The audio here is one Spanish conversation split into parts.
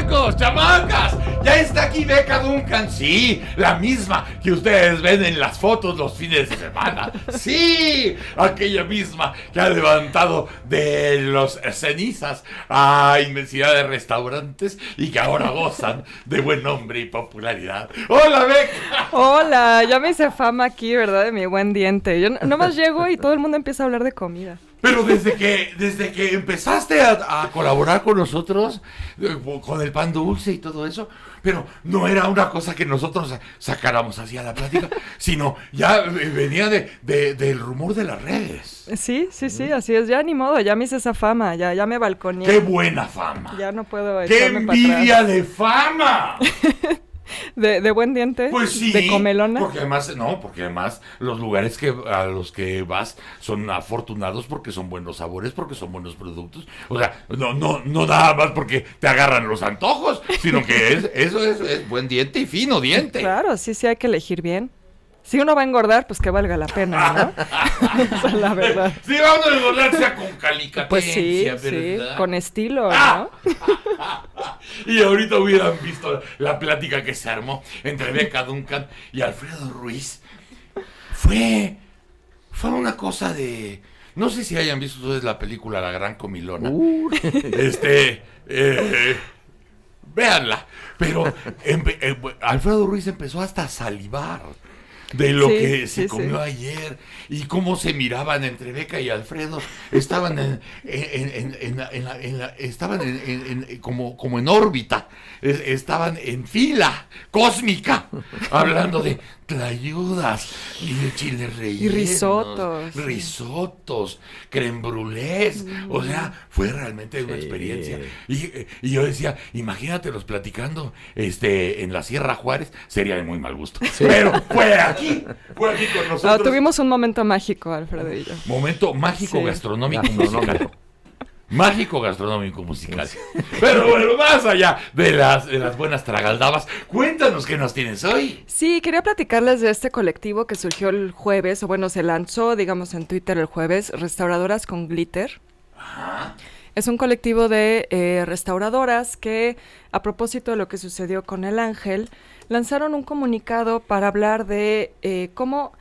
¡Chamacos, chamacas! ¡Ya está aquí Beca Duncan! Sí, la misma que ustedes ven en las fotos los fines de semana. ¡Sí! Aquella misma que ha levantado de los cenizas a inmensidad de restaurantes y que ahora gozan de buen nombre y popularidad. ¡Hola, Beca! Hola, ya me hice fama aquí, ¿verdad? De mi buen diente. Yo nomás llego y todo el mundo empieza a hablar de comida. Pero desde que empezaste a colaborar con nosotros, con el pan dulce y todo eso, pero no era una cosa que nosotros sacáramos así a la plática, sino ya venía del rumor de las redes. Sí, así es. Ya ni modo, ya me hice esa fama, ya me balconeé. ¡Qué buena fama! Ya no puedo ¡Qué echarme para envidia atrás. de fama! ¿De buen diente? Pues sí, ¿De comelona? porque además los lugares a los que vas son afortunados porque son buenos sabores, porque son buenos productos. O sea, no nada más porque te agarran los antojos, sino que eso es buen diente y fino diente. Claro, sí hay que elegir bien. Si uno va a engordar, pues que valga la pena, ¿no? Esa es la verdad. Sí, vamos a engordar, sea con calicatencia, Pues sí, ¿verdad? con estilo, ¿no? Y ahorita hubieran visto la plática que se armó entre Beca Duncan y Alfredo Ruiz. Fue una cosa de... No sé si hayan visto ustedes la película La Gran Comilona. Véanla. Pero Alfredo Ruiz empezó hasta a salivar de lo que se comió ayer y cómo se miraban entre Beca y Alfredo. Estaban como en órbita, estaban en fila cósmica, hablando de tlayudas y de chiles rellenos, y risotos, crème brûlés. O sea, fue realmente una experiencia. Y yo decía, imagínatelos platicando en la Sierra Juárez, sería de muy mal gusto. Pero fue aquí con nosotros. No, tuvimos un momento mágico, Alfredo y yo. Momento mágico gastronómico musical. Mágico gastronómico musical. Pero bueno, más allá de las buenas tragaldabas, cuéntanos qué nos tienes hoy. Sí, quería platicarles de este colectivo que surgió el jueves, o bueno, se lanzó, digamos, en Twitter el jueves, Restauradoras con Glitter. Ajá. Es un colectivo de restauradoras que, a propósito de lo que sucedió con el Ángel, lanzaron un comunicado para hablar de cómo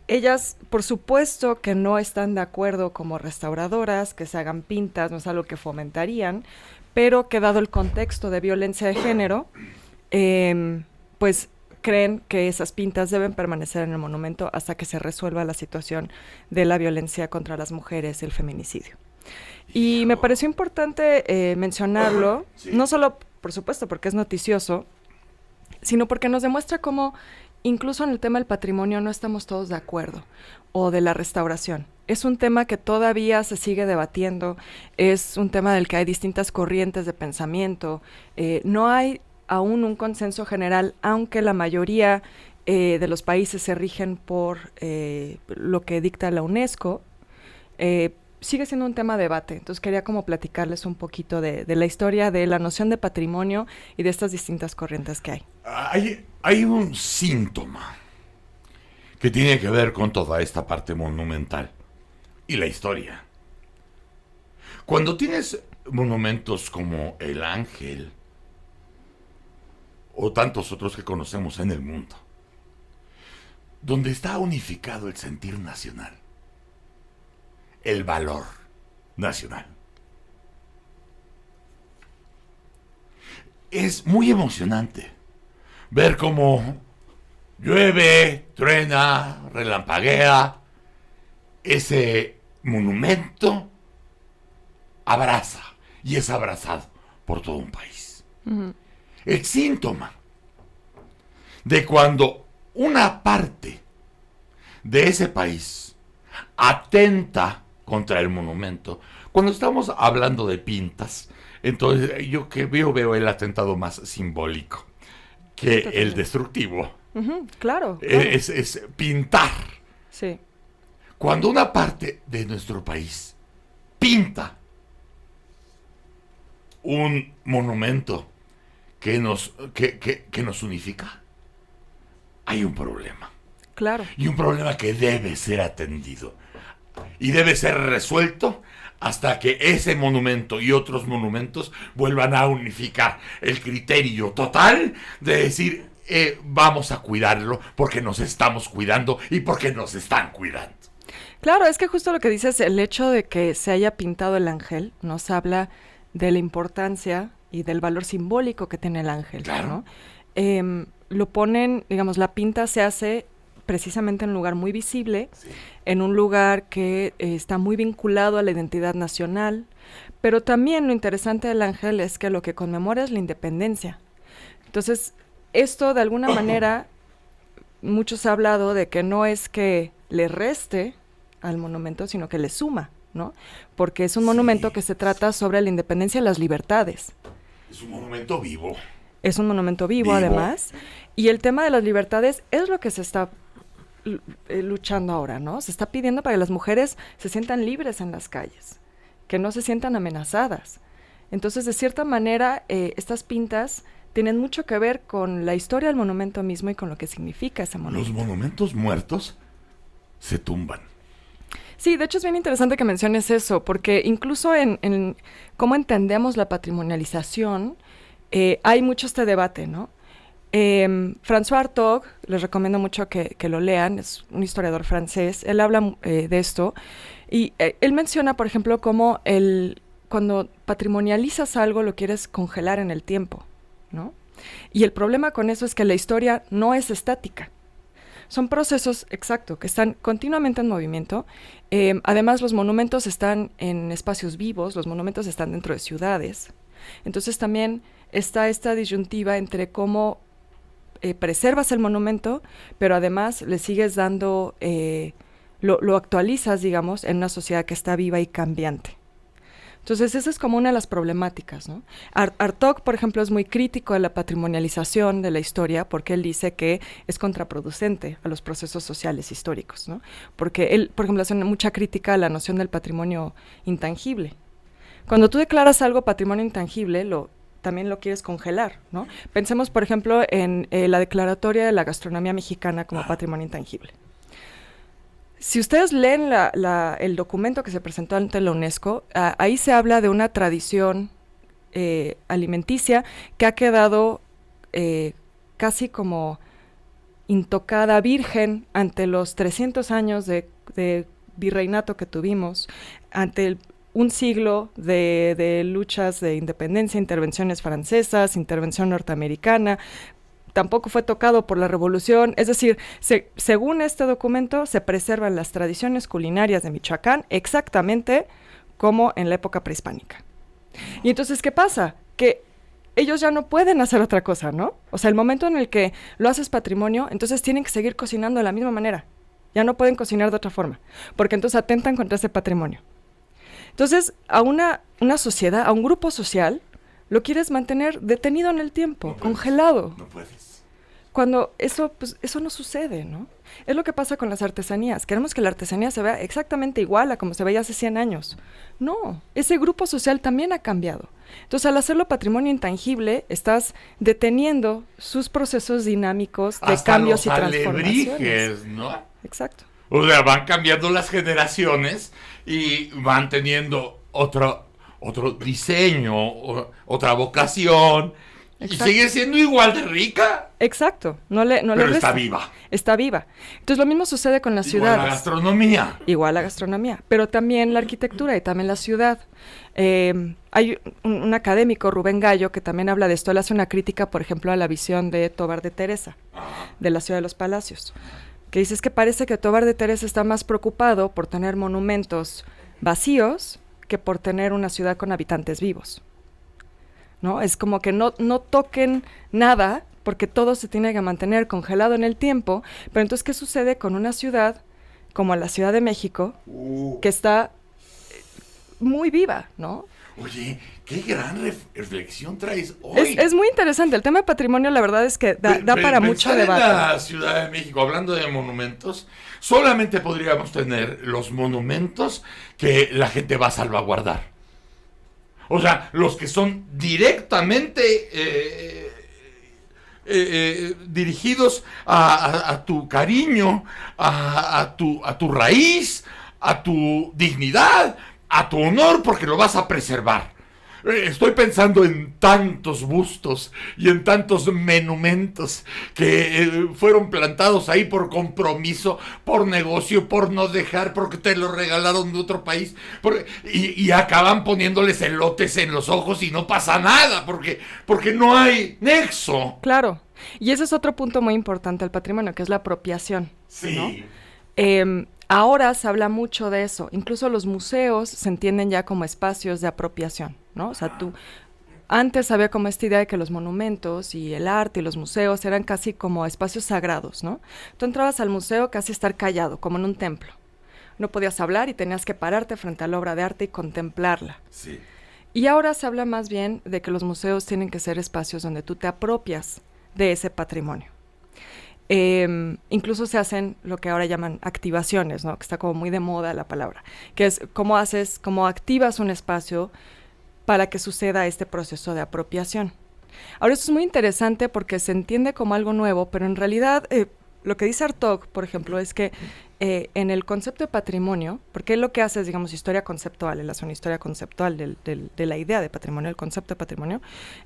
ellas, por supuesto que no están de acuerdo como restauradoras, que se hagan pintas, no es algo que fomentarían, pero que dado el contexto de violencia de género, pues creen que esas pintas deben permanecer en el monumento hasta que se resuelva la situación de la violencia contra las mujeres y el feminicidio. Y me pareció importante mencionarlo, no solo, por supuesto, porque es noticioso, sino porque nos demuestra cómo incluso en el tema del patrimonio no estamos todos de acuerdo, o de la restauración. Es un tema que todavía se sigue debatiendo, es un tema del que hay distintas corrientes de pensamiento, no hay aún un consenso general, aunque la mayoría de los países se rigen por lo que dicta la UNESCO, sigue siendo un tema de debate. Entonces quería como platicarles un poquito de la historia de la noción de patrimonio y de estas distintas corrientes que hay. Hay un síntoma que tiene que ver con toda esta parte monumental y la historia. Cuando tienes monumentos como el Ángel o tantos otros que conocemos en el mundo, donde está unificado el sentir nacional, el valor nacional, es muy emocionante ver cómo llueve, truena, relampaguea, ese monumento abraza y es abrazado por todo un país. Uh-huh. El síntoma de cuando una parte de ese país atenta contra el monumento, cuando estamos hablando de pintas, entonces yo veo el atentado más simbólico que el destructivo. Uh-huh, claro. Es pintar. Sí. Cuando una parte de nuestro país pinta un monumento que nos unifica, hay un problema. Claro. Y un problema que debe ser atendido. Y debe ser resuelto hasta que ese monumento y otros monumentos vuelvan a unificar el criterio total de decir, vamos a cuidarlo porque nos estamos cuidando y porque nos están cuidando. Claro, es que justo lo que dices, el hecho de que se haya pintado el ángel nos habla de la importancia y del valor simbólico que tiene el ángel, claro, ¿no? Lo ponen, digamos, la pinta se hace precisamente en un lugar muy visible, sí, en un lugar que está muy vinculado a la identidad nacional, pero también lo interesante del ángel es que lo que conmemora es la independencia. Entonces, esto de alguna manera, muchos han hablado de que no es que le reste al monumento, sino que le suma, ¿no? Porque es un monumento que se trata sobre la independencia y las libertades. Es un monumento vivo. Es un monumento vivo, además. Y el tema de las libertades es lo que se está luchando ahora, ¿no? Se está pidiendo para que las mujeres se sientan libres en las calles, que no se sientan amenazadas. Entonces, de cierta manera, estas pintas tienen mucho que ver con la historia del monumento mismo y con lo que significa ese monumento. Los monumentos muertos se tumban. Sí, de hecho es bien interesante que menciones eso, porque incluso en cómo entendemos la patrimonialización, hay mucho este debate, ¿no? François Hartog, les recomiendo mucho que lo lean, es un historiador francés, él habla de esto, y él menciona, por ejemplo, cómo cuando patrimonializas algo lo quieres congelar en el tiempo, ¿no? Y el problema con eso es que la historia no es estática. Son procesos, exacto, que están continuamente en movimiento. Además, los monumentos están en espacios vivos, los monumentos están dentro de ciudades. Entonces también está esta disyuntiva entre cómo preservas el monumento, pero además le sigues dando, lo actualizas, digamos, en una sociedad que está viva y cambiante. Entonces, esa es como una de las problemáticas, ¿no? Hartog, por ejemplo, es muy crítico de la patrimonialización de la historia porque él dice que es contraproducente a los procesos sociales históricos, ¿no? Porque él, por ejemplo, hace mucha crítica a la noción del patrimonio intangible. Cuando tú declaras algo patrimonio intangible, también lo quieres congelar, ¿no? Pensemos, por ejemplo, en la declaratoria de la gastronomía mexicana como patrimonio intangible. Si ustedes leen el documento que se presentó ante la UNESCO, ahí se habla de una tradición alimenticia que ha quedado casi como intocada, virgen, ante los 300 años de virreinato que tuvimos, ante un siglo de luchas de independencia, intervenciones francesas, intervención norteamericana. Tampoco fue tocado por la revolución, es decir, según este documento se preservan las tradiciones culinarias de Michoacán exactamente como en la época prehispánica. Y entonces, ¿qué pasa? Que ellos ya no pueden hacer otra cosa, ¿no? O sea, el momento en el que lo haces patrimonio, entonces tienen que seguir cocinando de la misma manera. Ya no pueden cocinar de otra forma, porque entonces atentan contra ese patrimonio. Entonces, a una sociedad, a un grupo social, lo quieres mantener detenido en el tiempo, congelado. No puedes. Cuando eso no sucede, ¿no? Es lo que pasa con las artesanías. Queremos que la artesanía se vea exactamente igual a como se veía hace 100 años. No, ese grupo social también ha cambiado. Entonces, al hacerlo patrimonio intangible, estás deteniendo sus procesos dinámicos de hasta cambios y los transformaciones. alebrijes, ¿no? Exacto. O sea, van cambiando las generaciones y van teniendo otro diseño, otra vocación. Exacto. Y sigue siendo igual de rica. Exacto. Pero está viva. Está viva. Entonces lo mismo sucede con las ciudades. Igual la gastronomía. Igual la gastronomía. Pero también la arquitectura y también la ciudad. Hay un académico, Rubén Gallo, que también habla de esto. Él hace una crítica, por ejemplo, a la visión de Tovar de Teresa, de la ciudad de los palacios. Que dice, es que parece que Tovar de Teresa está más preocupado por tener monumentos vacíos que por tener una ciudad con habitantes vivos, ¿no? Es como que no toquen nada porque todo se tiene que mantener congelado en el tiempo, pero entonces, ¿qué sucede con una ciudad como la Ciudad de México, que está muy viva, ¿no? Oye, qué gran reflexión traes hoy. Es muy interesante. El tema de patrimonio, la verdad es que da para mucho debate. En la Ciudad de México, hablando de monumentos, solamente podríamos tener los monumentos que la gente va a salvaguardar. O sea, los que son directamente dirigidos a tu cariño, a tu raíz, a tu dignidad. a tu honor porque lo vas a preservar. Estoy pensando en tantos bustos y en tantos monumentos que fueron plantados ahí por compromiso, por negocio, por no dejar, porque te lo regalaron de otro país, y acaban poniéndoles elotes en los ojos y no pasa nada, porque no hay nexo. Claro, y ese es otro punto muy importante del patrimonio, que es la apropiación. Sí. ¿No? Ahora se habla mucho de eso, incluso los museos se entienden ya como espacios de apropiación, ¿no? O sea, antes había como esta idea de que los monumentos y el arte y los museos eran casi como espacios sagrados, ¿no? Tú entrabas al museo casi a estar callado, como en un templo. No podías hablar y tenías que pararte frente a la obra de arte y contemplarla. Sí. Y ahora se habla más bien de que los museos tienen que ser espacios donde tú te apropias de ese patrimonio. Incluso se hacen lo que ahora llaman activaciones, ¿no? Que está como muy de moda la palabra, que es cómo activas un espacio para que suceda este proceso de apropiación. Ahora, esto es muy interesante porque se entiende como algo nuevo, pero en realidad lo que dice Hartog, por ejemplo, es que en el concepto de patrimonio, porque él lo que hace es, digamos, historia conceptual, él hace una historia conceptual de la idea de patrimonio, el concepto de patrimonio.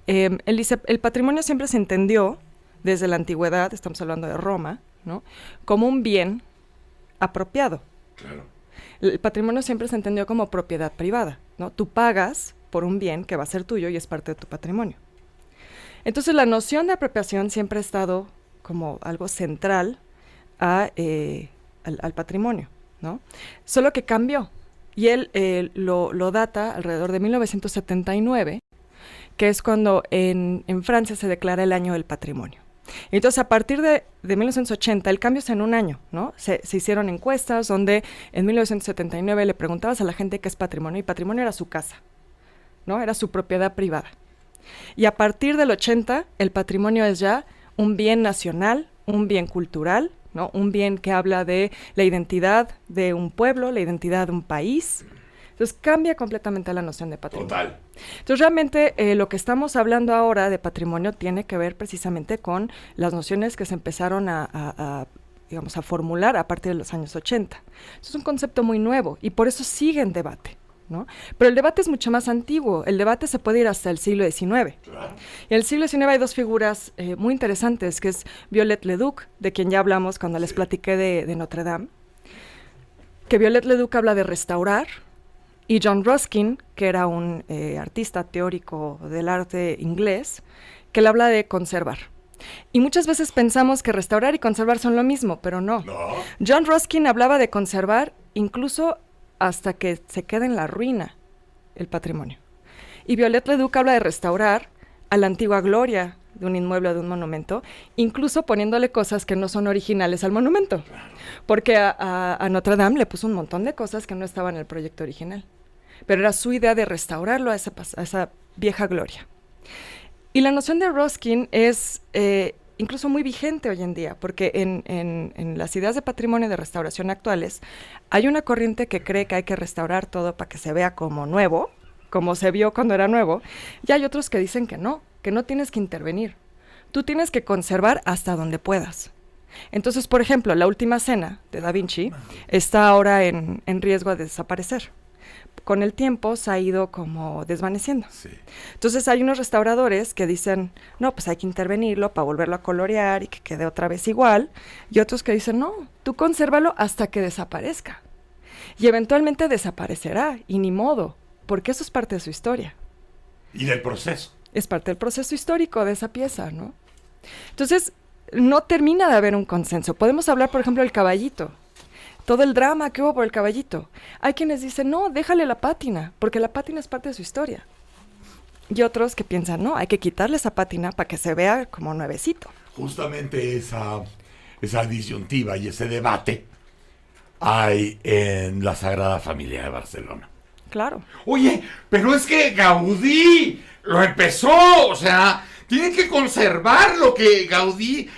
Él dice, el patrimonio siempre se entendió desde la antigüedad, estamos hablando de Roma, ¿no? Como un bien apropiado. Claro. El patrimonio siempre se entendió como propiedad privada, ¿no? Tú pagas por un bien que va a ser tuyo y es parte de tu patrimonio. Entonces, la noción de apropiación siempre ha estado como algo central al patrimonio, ¿no? Solo que cambió. Y él lo data alrededor de 1979, que es cuando en Francia se declara el año del patrimonio. Entonces, a partir de 1980, el cambio es en un año, ¿no? Se hicieron encuestas donde en 1979 le preguntabas a la gente qué es patrimonio, y patrimonio era su casa, ¿no? Era su propiedad privada. Y a partir del 80, el patrimonio es ya un bien nacional, un bien cultural, ¿no? Un bien que habla de la identidad de un pueblo, la identidad de un país. Entonces cambia completamente la noción de patrimonio. Total. Entonces realmente lo que estamos hablando ahora de patrimonio tiene que ver precisamente con las nociones que se empezaron a formular a partir de los años 80. Eso es un concepto muy nuevo y por eso sigue en debate, ¿no? Pero el debate es mucho más antiguo. El debate se puede ir hasta el siglo XIX. Claro. En el siglo XIX hay dos figuras muy interesantes, que es Viollet Leduc, de quien ya hablamos cuando les platiqué de Notre Dame, que Viollet Leduc habla de restaurar, y John Ruskin, que era un artista teórico del arte inglés, que le habla de conservar. Y muchas veces pensamos que restaurar y conservar son lo mismo, pero no. No. John Ruskin hablaba de conservar incluso hasta que se quede en la ruina el patrimonio. Y Viollet Leduc habla de restaurar a la antigua gloria de un inmueble o de un monumento, incluso poniéndole cosas que no son originales al monumento. Porque a Notre Dame le puso un montón de cosas que no estaban en el proyecto original. Pero era su idea de restaurarlo a esa vieja gloria. Y la noción de Ruskin es incluso muy vigente hoy en día, porque en las ideas de patrimonio y de restauración actuales hay una corriente que cree que hay que restaurar todo para que se vea como nuevo, como se vio cuando era nuevo, y hay otros que dicen que no tienes que intervenir. Tú tienes que conservar hasta donde puedas. Entonces, por ejemplo, la Última Cena de Da Vinci está ahora en riesgo de desaparecer. Con el tiempo se ha ido como desvaneciendo. Sí. Entonces hay unos restauradores que dicen, no, pues hay que intervenirlo para volverlo a colorear y que quede otra vez igual. Y otros que dicen, no, tú consérvalo hasta que desaparezca. Y eventualmente desaparecerá, y ni modo, porque eso es parte de su historia. Y del proceso. Es parte del proceso histórico de esa pieza, ¿no? Entonces, no termina de haber un consenso. Podemos hablar, por ejemplo, del caballito. Todo el drama que hubo por el caballito. Hay quienes dicen, no, déjale la pátina, porque la pátina es parte de su historia. Y otros que piensan, no, hay que quitarle esa pátina para que se vea como nuevecito. Justamente esa disyuntiva y ese debate hay en la Sagrada Familia de Barcelona. Claro. Oye, pero es que Gaudí lo empezó, o sea, tiene que conservar lo que Gaudí...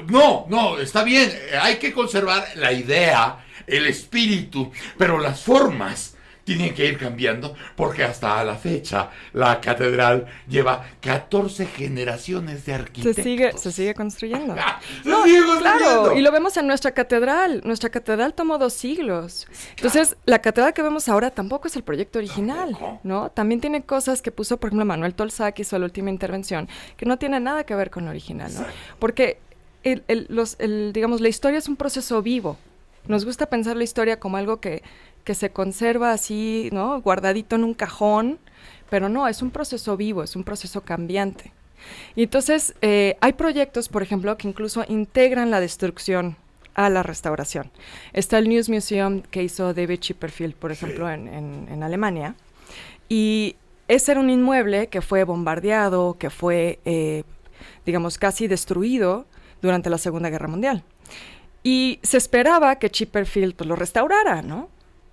no, está bien, hay que conservar la idea, el espíritu, pero las formas tienen que ir cambiando porque hasta la fecha la catedral lleva 14 generaciones de arquitectos. Se sigue construyendo. Se sigue construyendo. Claro, y lo vemos en nuestra catedral. Nuestra catedral tomó 2 siglos. Entonces, la catedral que vemos ahora tampoco es el proyecto original, ¿no? También tiene cosas que puso, por ejemplo, Manuel Tolsá, hizo la última intervención, que no tiene nada que ver con lo original, ¿no? Porque, digamos, la historia es un proceso vivo. Nos gusta pensar la historia como algo que se conserva así, ¿no? Guardadito en un cajón, pero no, es un proceso vivo, es un proceso cambiante. Y entonces hay proyectos, por ejemplo, que incluso integran la destrucción a la restauración. Está el News Museum que hizo David Chipperfield, por ejemplo, en Alemania, y ese era un inmueble que fue bombardeado, que fue, digamos, casi destruido durante la Segunda Guerra Mundial. Y se esperaba que Chipperfield pues, lo restaurara, ¿no?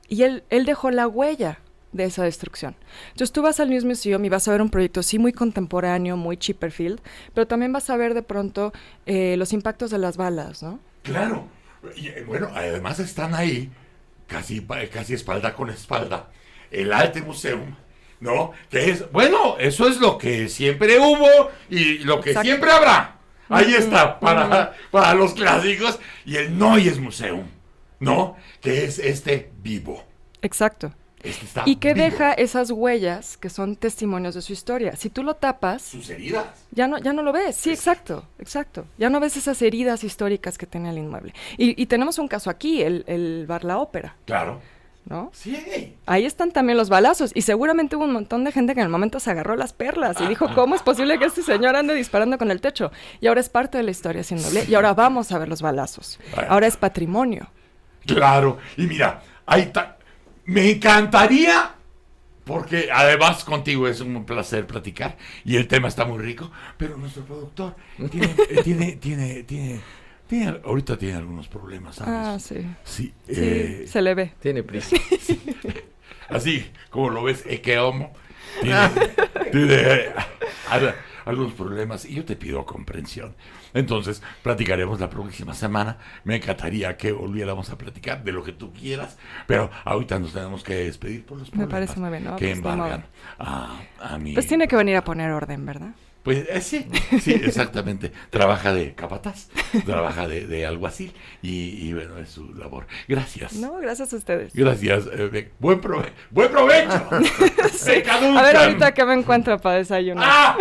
Y él dejó la huella de esa destrucción. Entonces tú vas al News Museum y vas a ver un proyecto sí muy contemporáneo, muy Chipperfield, pero también vas a ver de pronto los impactos de las balas, ¿no? Claro. Y, bueno, además están ahí, casi espalda con espalda, el Alte Museum, ¿no? Que es, bueno, eso es lo que siempre hubo y lo que siempre habrá. Ahí está, para los clásicos. Y el Neues Museum, ¿no? Que es vivo. Exacto. Y que deja esas huellas que son testimonios de su historia. Si tú lo tapas... Sus heridas. Ya no lo ves. Sí, exacto. Ya no ves esas heridas históricas que tiene el inmueble. Y tenemos un caso aquí, el Bar La Ópera. Claro. ¿No? Sí. Ahí están también los balazos. Y seguramente hubo un montón de gente que en el momento se agarró las perlas y dijo, ¿cómo es posible que este señor ande disparando con el techo? Y ahora es parte de la historia sin doble. Y ahora vamos a ver los balazos. Ahora es patrimonio. Claro. Y mira, me encantaría, porque además contigo es un placer platicar y el tema está muy rico, pero nuestro productor ahorita tiene algunos problemas, ¿sabes? Sí. Sí, se le ve. Tiene prisa. Sí. Así como lo ves, que homo, tiene algunos problemas y yo te pido comprensión. Entonces, platicaremos la próxima semana. Me encantaría que volviéramos a platicar de lo que tú quieras, pero ahorita nos tenemos que despedir por los problemas. Me parece muy bien, ¿no? Que Pues embargan a mí. Pues tiene que venir a poner orden, ¿verdad? Pues sí, exactamente. Trabaja de capataz, trabaja de alguacil y bueno, es su labor. Gracias. No, gracias a ustedes. Gracias. Buen provecho. Sí. A ver ahorita qué me encuentro para desayunar.